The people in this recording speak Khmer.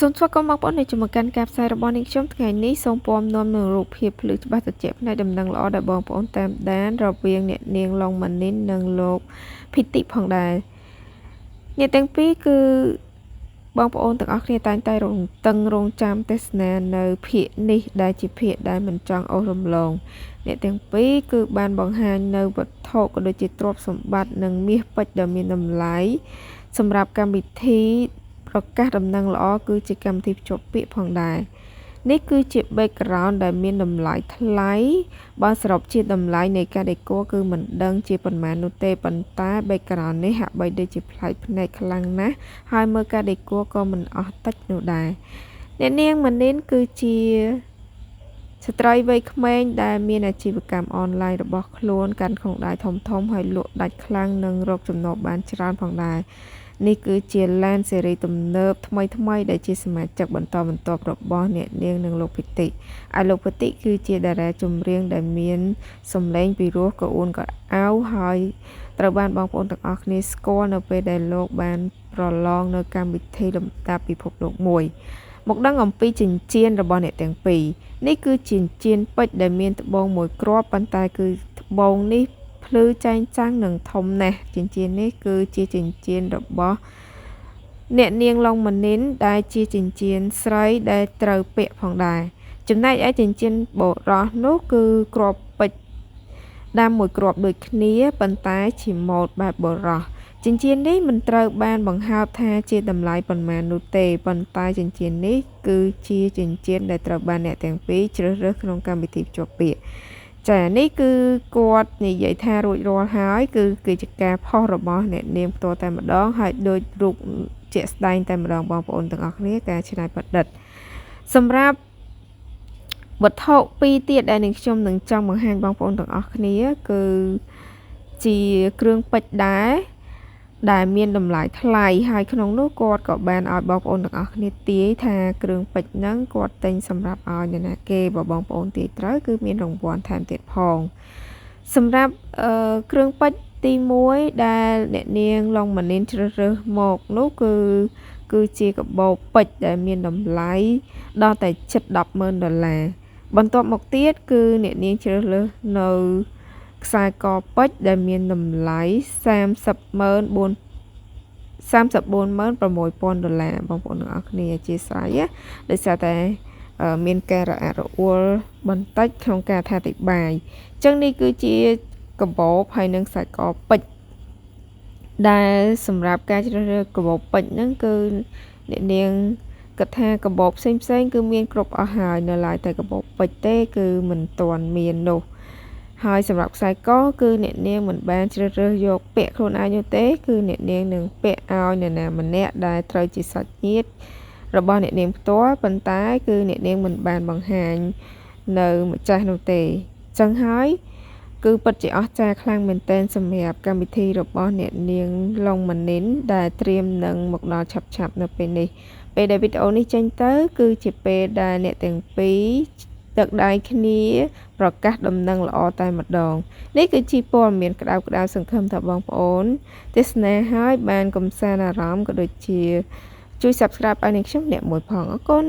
សូមស្វាគមន៍បងប្អូនដែលមកកាន់ការផ្សាយរបស់នាងខ្ញុំថ្ងៃនេះសូមពំនាំនូវរូបភាពភ្លឺច្បាស់ត្រជាក់ផ្នែកដំណឹងល្អដែលបងប្អូនតាមដានរវាងអ្នកនាងឡុងម៉ានីននិងលោកភិតិផងដែរអ្នកទាំងពីរគឺបងប្អូនទាំងអស់គ្នាតែងតែរងចាំទេសនានៅភាគនេះដែលជាភាគដែលមិនចង់អូសរំលងអ្នកទាំងពីរគឺបានបង្ហាញនៅវត្ថុក៏ដូចជាទ្រព្យសម្បត្តិនិងមាសពេជ្រដ៏មានតម្លៃសម្រាប់កម្មវិធីប្រកាសដំណឹងល្អគឺជាកម្មវិធីភ្ជាប់ពាក្យផងដែរនេះគឺជា background ដែលមានតម្លៃថ្លៃបើសរុបជាតម្លៃនៃការ decor គឺមិនដឹងជាប៉ុន្មាននោះទេប៉ុន្តែ background នេះហាក់បីដូចជាប្លែកភ្នែកខ្លាំងណាស់ហើយមើលការ decor ក៏មិនអស់តិចនោះដែរអ្នកនាងម៉ានីនគឺជាស្ត្រីវ័យក្មេងដែលមានអាជីវកម្មអនឡាញរបស់ខ្លួនកាន់ក្នុងដៃធំហើយលក់ដាច់ខ្លាំងនិងរកចំណូលបានច្រើនផងដែរនេះគឺជា LAN ស៊េរីទំនើបថ្មីដែលជាសមាជិកបន្តបន្ទាប់របស់អ្នកនាងនិងលោកភិតិហើយលោកភិតិគឺជាតារាចម្រៀងដែលមានសម្លេងពីរោះក៏អួនក៏អៅហើយត្រូវបានបងប្អូនទាំងអស់គ្នាស្គាល់នៅពេលដែលលោកបានប្រឡងនៅកម្មវិធីលំដាប់ពិភពលោកមួយមកដឹងអំពីចិញ្ចៀនរបស់អ្នកទាំងពីរនេះគឺចិញ្ចៀនពេជ្រដែលមានត្បូងមួយគ្រាប់ប៉ុន្តែគឺត្បូងនេះភ្លឺចែងចាំងនិងធំណាស់ចិញ្ចៀននេះគឺជាចិញ្ចៀនរបស់អ្នកនាងឡុងម៉ានីនដែលជាចិញ្ចៀនស្រីដែលត្រូវពាក់ផងដែរចំណែកឯចិញ្ចៀនបុរសនោះគឺគ្រាប់ពេជ្រដាំមួយគ្រាប់ដូចគ្នាប៉ុន្តែជាម៉ូដបែបបុរសចិញ្ចៀននេះមិនត្រូវបានបង្ហើបថាជាតម្លៃប៉ុន្មាននោះទេប៉ុន្តែចិញ្ចៀននេះគឺជាចិញ្ចៀនដែលត្រូវបានអ្នកទាំងពីរជ្រើសរើសក្នុងកម្មវិធីភ្ជាប់ពាក្យចានេះគឺគាត់និយាយថារួចរាល់ហើយគឺជាការផុសរបស់អ្នកនាងផ្ទាល់តែម្ដងហើយដូចរូបជាក់ស្ដែងតែម្ដងបងប្អូនទាំងអស់គ្នាការច្នៃប្រឌិតសម្រាប់វត្ថុពីរទៀតដែលនាងខ្ញុំនឹងចង់បង្ហាញបងប្អូនទាំងអស់គ្នាគឺជាគ្រឿងពេជ្រដែរដែលមានតម្លៃថ្លៃហើយក្នុងនោះគាត់ក៏បានឲ្យបងប្អូនទាំងអស់គ្នាទាយថាគ្រឿងពេជ្រហ្នឹងគាត់ទិញសម្រាប់ឲ្យអ្នកណាគេបើបងប្អូនទាយត្រូវគឺមានរង្វាន់ថែមទៀតផងសម្រាប់គ្រឿងពេជ្រទី1ដែលអ្នកនាងឡុងម៉ានីនជ្រើសរើសមកនោះគឺជាកាបូបពេជ្រដែលមានតម្លៃដល់តែជិត$10,000បន្ទាប់មកទៀតគឺអ្នកនាងជ្រើសរើសនៅខ្សែកពេជ្រដែលមានតម្លៃ$34,600បងប្អូនទាំងអស់គ្នាអធិស្ឋានដោយសារតែមានការរអាក់រអួលបន្តិចក្នុងការអធិប្បាយអញ្ចឹងនេះគឺជាកាបូបហើយនិងខ្សែកពេជ្រដែលសម្រាប់ការជ្រើសរើសកាបូបពេជ្រហ្នឹងគឺអ្នកនាងគិតថាកាបូបផ្សេងគឺមានគ្រប់អស់ហើយនៅឡើយតែកាបូបពេជ្រទេគឺមិនទាន់មាននោះហើយសម្រាប់ខ្សែកគឺអ្នកនាងមិនបានជ្រើសរើសយកពាក់ខ្លួនឯងនោះទេគឺអ្នកនាងនឹងពាក់ឲ្យនរណាម្នាក់ដែលត្រូវជាសាច់ញាតិរបស់អ្នកនាងផ្ទាល់ប៉ុន្តែគឺអ្នកនាងមិនបានបង្ហាញនៅម្ចាស់នោះទេអញ្ចឹងហើយគឺពិតជាអស្ចារ្យខ្លាំងមែនទែនសម្រាប់កម្មវិធីរបស់អ្នកនាងឡុងម៉ានីនដែលត្រៀមនឹងមកដល់ឆាប់នៅពេលនេះពេលដែលវីដេអូនេះចេញទៅគឺជាពេលដែលអ្នកទាំងពីរទឹកដៃគ្នាប្រកាសដំណឹងល្អតែម្ដងនេះគឺជាព័ត៌មានក្តៅសង្ឃឹមថាបងប្អូនទេសនាហើយបានកំសាន្តអារម្មណ៍ក៏ដូចជាជួយ Subscribe ឲ្យនាងខ្ញុំអ្នកមួយផងអរគុណ